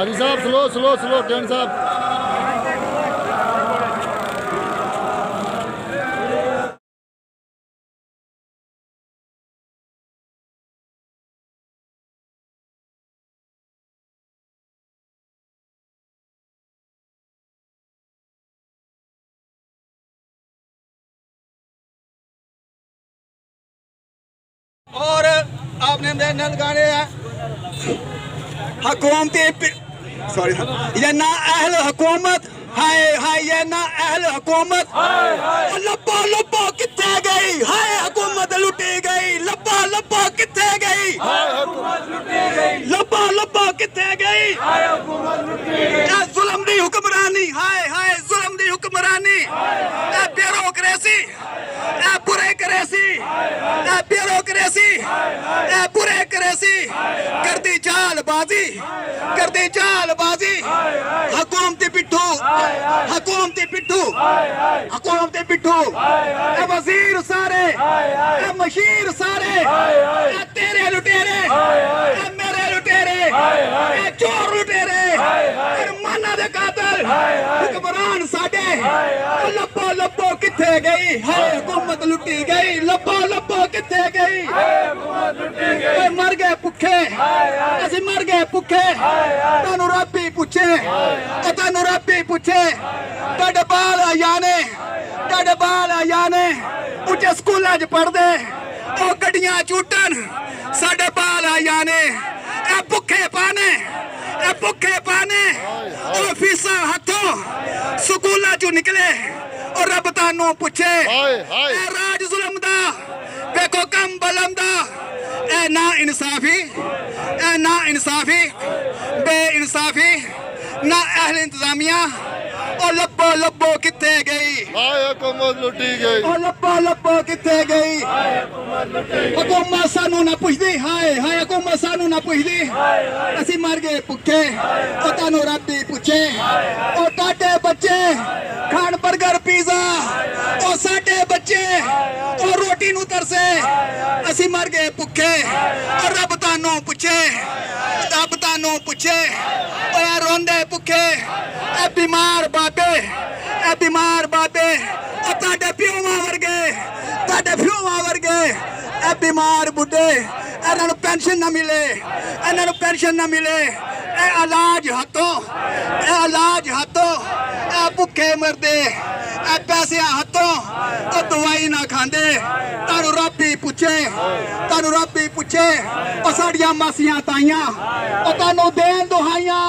हाजी साहब slow slow slow can साहब और आपने नल गाने हैं हुकूमती सॉरी ये ना अहल हुकूमत हाय हाय ये ना अहल हुकूमत लब्बा लब्बा किथे गई हाय हुकूमत लुटी गई लब्बा लब्बा किथे गई हाय हुकूमत लुटी गई लब्बा लब्बा किथे गई हाय हुकूमत लुटी गई जुल्म दी हुक्मरानी हाय हाय जुल्म दी हुक्मरानी ए ब्यूरोक्रेसी ए बुरेक्रेसी ए ब्यूरोक्रेसी ए बुरेक्रेसी करदी चालबाजी हुकूमती पिट्ठू हुकूमती पिट्ठू हुकूमती पिट्ठू ए वजीर सारे ए मशीर सारे ए तेरे लुटेरे ए मेरे लुटेरे ए चोर लुटेरे माना दे कातिल हुक्मरान साडे लब्बो लब्बो किथे गई हाय हुकूमत लुटी गई लब्बो लब्बो किथे गई हुकूमत लुटी गई मर गए भुखे ਅਸੀਂ ਮਰ ਗਏ ਭੁੱਖੇ ਤੁਹਾਨੂੰ ਰੱਬ ਹੀ ਪੁੱਛੇ ਉਹ ਤੁਹਾਨੂੰ ਰੱਬ ਹੀ ਪੁੱਛੇ ਤੁਹਾਡੇ ਬਾਲ ਆਇਆ ਨੇ ਉੱਚੇ ਸਕੂਲਾਂ 'ਚ ਪੜ੍ਹਦੇ ਉਹ ਗੱਡੀਆਂ ਝੂਟਣ ਸਾਡੇ ਬਾਲ ਆਇਆ ਨੇ ਇਹ ਭੁੱਖੇ ਪਾਣੇ ਉਹ ਫੀਸਾਂ ਹੱਥੋਂ ਸਕੂਲਾਂ 'ਚੋਂ ਨਿਕਲੇ ਉਹ ਰੱਬ ਤੁਹਾਨੂੰ ਪੁੱਛੇ ਇਹ ਰਾਜ ਜ਼ੁਲਮ ਦਾ ਵੇਖੋ ਕੰਮ ਬਲਮ ਦਾ ए ना इंसाफी बेइंसाफी ना अहल इंतजामिया और लब्बो लब्बो किथे गई हुकूमत लुटी गई और लब्बो लब्बो किथे गई हुकूमत सानू ना पुछदी हाय हाय हुकूमत सानू ना पुछदी असी मर गए भुखे और तानू रब ही पुछे और ताडे बच्चे खान बर्गर पिज़्ज़ा और साडे बच्चे और रोटी नू तरसे ਅਸੀਂ ਮਰ ਗਏ ਭੁੱਖੇ ਔਰ ਰੱਬ ਤੁਹਾਨੂੰ ਪੁੱਛੇ ਓਏ ਰੋਂਦੇ ਭੁੱਖੇ ਇਹ ਬਿਮਾਰ ਬਾਬੇ ਉਹ ਤੁਹਾਡੇ ਪਿਓਾਂ ਵਰਗੇ ਇਹ ਬਿਮਾਰ ਬੁੱਢੇ ਇਹਨਾਂ ਨੂੰ ਪੈਨਸ਼ਨ ਨਾ ਮਿਲੇ ਇਹ ਇਲਾਜ ਹੱਥੋਂ ਇਹ ਭੁੱਖੇ ਮਰਦੇ ਇਹ ਪੈਸਿਆਂ ਹੱਥੋਂ ਉਹ ਦਵਾਈ ਨਾ ਖਾਂਦੇ ਤੁਹਾਨੂੰ ਰੱਬ ਹੀ ਪੁੱਛੇ ਉਹ ਸਾਡੀਆਂ ਮਾਸੀਆਂ ਤਾਈਆਂ ਉਹ ਤੁਹਾਨੂੰ ਦੇਣ ਦੁਹਾਈਆਂ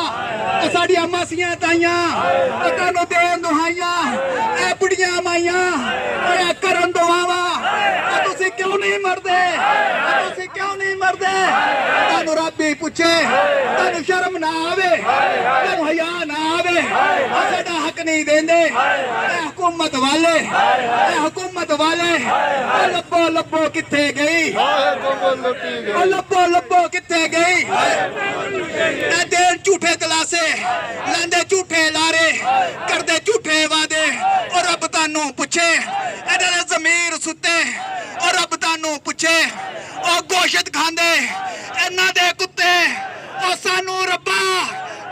ਉਹ ਸਾਡੀਆਂ ਮਾਸੀਆਂ ਤਾਈਆਂ ਉਹ ਤੁਹਾਨੂੰ ਦੇਣ ਦੁਹਾਈਆਂ ਇਹ ਬੁੜੀਆਂ ਮਾਈਆਂ ਇਹ ਕਰਨ ਦੁਆਵਾਂ ਤੁਸੀਂ ਕਿਉਂ ਨਹੀਂ ਮਰਦੇ ਤੁਹਾਨੂੰ ਰੱਬ ਹੀ ਪੁੱਛੇ ਤੁਹਾਨੂੰ ਸ਼ਰਮ ਨਾ ਆਵੇ ਤੁਹਾਨੂੰ ਹਯਾ ਨਾ ਆਵੇ ਸਾਡਾ ਹੱਕ ਨਹੀਂ ਦਿੰਦੇ ਇਹ ਹੁਕੂਮਤ ਵਾਲੇ ਲੱਭੋ ਲੱਭੋ ਕਿੱਥੇ ਗਈ ਲੱਭੋ ਕਿੱਥੇ ਗਈ ਇਹ ਦੇਣ ਝੂਠੇ ਦਲਾਸੇ ਲੈਂਦੇ ਝੂਠੇ ਲਾਰੇ ਕਰਦੇ ਝੂਠੇ ਵਾਦੇ ਔਰ ਰੱਬ ਤੁਹਾਨੂੰ ਪੁੱਛੇ ਇਹਨਾਂ ਦੇ ਜ਼ਮੀਰ ਸੁੱਤੇ ਔਰ ਰੱਬ ਤੁਹਾਨੂੰ ਪੁੱਛੇ ਉਹ ਗੋਸ਼ਤ ਖਾਂਦੇ ਇਹਨਾਂ ਦੇ ਕੁੱਤੇ ਉਹ ਸਾਨੂੰ ਰੱਬਾ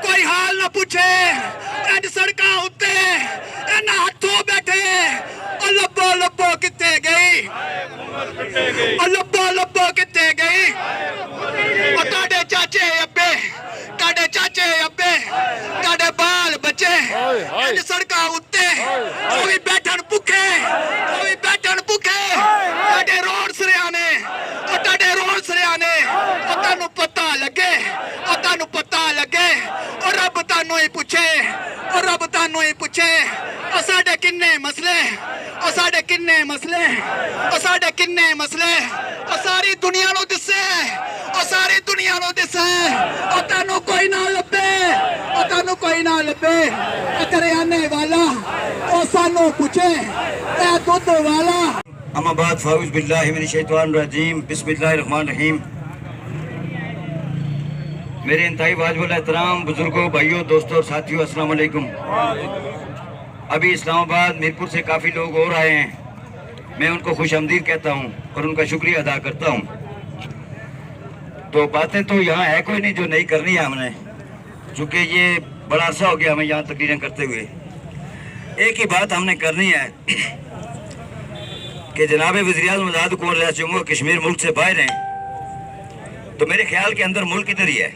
ਕੋਈ ਹਾਲ ਨਾ ਪੁੱਛੇ ਅੱਜ ਸੜਕਾਂ ਉੱਤੇ ਇਹਨਾਂ ਹੱਥੋਂ ਬੈਠੇ ਉਹ ਲੱਭੋ ਕਿੱਥੇ ਗਈ ਉਹ ਲੱਭੋ ਕਿੱਥੇ ਗਈ ਉਹ ਤੁਹਾਡੇ ਚਾਚੇ ਅੱਬੇ ਤੁਹਾਡੇ ਬਾਲ ਬੱਚੇ ਅੱਜ ਸੜਕਾਂ ਉੱਤੇ ਉਹ ਵੀ ਬੈਠਣ ਭੁੱਖੇ ਤੁਹਾਡੇ ਰੋਡ ਸਰਿਆਣੇ ਉਹ ਤੁਹਾਨੂੰ ਪਤਾ ਲੱਗੇ ਉਹ ਰੱਬ ਤੁਹਾਨੂੰ ਹੀ ਪੁੱਛੇ ਉਹ ਸਾਡੇ ਕਿੰਨੇ ਮਸਲੇ ਉਹ ਸਾਰੀ ਦੁਨੀਆ ਨੂੰ ਦਿਸੇ ਉਹ ਤੁਹਾਨੂੰ ਕੋਈ दवाई ना लभे करियाने वाला ओ सानू पूछे ए दुध वाला। अम्मा बाद फाउज बिल्लाहि मिनश शैतानिर रजीम बिस्मिल्लाहिर रहमानिर रहीम। मेरे इंतहाई वाजिबुल एहतराम बुजुर्गों, भाइयों, दोस्तों और साथियों, अस्सलाम वालेकुम। अभी इस्लामाबाद मीरपुर से काफ़ी लोग और आए हैं। मैं उनको खुशामदीद कहता हूँ और उनका शुक्रिया अदा करता हूँ। तो बातें तो यहाँ है कोई नहीं जो नहीं करनी है हमने, चूँकि ये बड़ा अरसा हो गया हमें यहाँ तकरीरें करते हुए। एक ही बात हमने करनी है कि जनाब वज़ीर-ए-आज़म आज़ाद हुकूमत रियासत जम्मू कश्मीर मुल्क से बाहर हैं, तो मेरे ख्याल के अंदर मुल्क इधर ही है,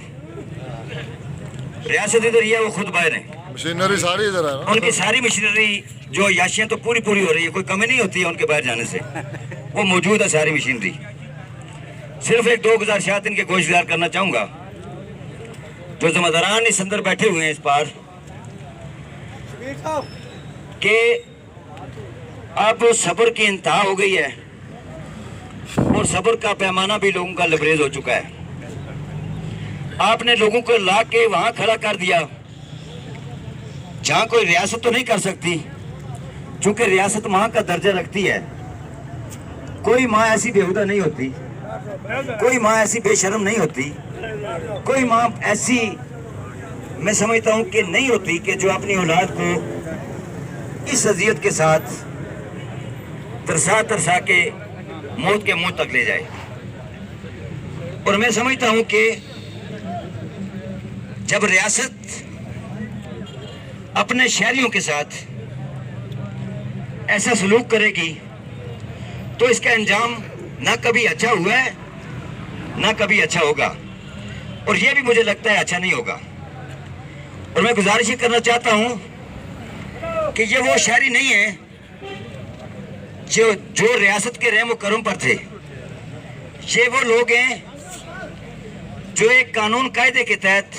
रियासत इधर ही है, वो खुद बाहर हैं। मशीनरी सारी इधर है ना? उनकी सारी मशीनरी जो याशियाँ तो पूरी पूरी हो रही है, कोई कमी नहीं होती है उनके बाहर जाने से, वो मौजूद है सारी मशीनरी। सिर्फ एक दो गुजारिशात इनके गोशगार करना चाहूँगा। जो ज़िम्मेदारान इस अंदर बैठे हुए हैं इस पार, कि अब सब्र की इंतहा हो गई है और सब्र का पैमाना भी लोगों का लबरेज हो चुका है। आपने लोगों को ला के वहाँ खड़ा कर दिया जहाँ कोई रियासत तो नहीं कर सकती, चूंकि रियासत माँ का दर्जा रखती है। कोई माँ ऐसी बेहुदा नहीं होती, कोई माँ ऐसी बेशर्म नहीं होती, कोई माँ ऐसी मैं समझता हूँ कि नहीं होती कि जो अपनी औलाद को इस अजियत के साथ तरसा तरसा के मौत के मुंह तक ले जाए। और मैं समझता हूँ कि जब रियासत अपने शहरियों के साथ ऐसा सलूक करेगी तो इसका अंजाम ना कभी अच्छा हुआ है ना कभी अच्छा होगा, और यह भी मुझे लगता है अच्छा नहीं होगा। और मैं गुजारिश ही करना चाहता हूं कि ये वो शहरी नहीं है जो रियासत के रहम करम पर थे। ये वो लोग हैं जो एक कानून कायदे के तहत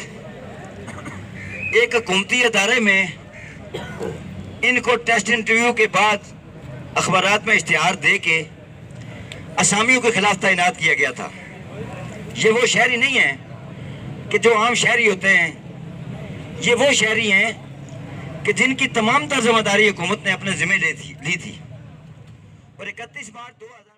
एक हुकूमती अदारे में इनको टेस्ट इंटरव्यू के बाद अखबारात में इश्तिहार दे के असामियों के खिलाफ तैनात किया गया था। ये वो शहरी नहीं है कि जो आम शहरी होते हैं, ये वो शहरी हैं कि जिनकी तमाम तर जिम्मेदारी हुकूमत ने अपने जिम्मे ली थी। और 31 मार्च 2000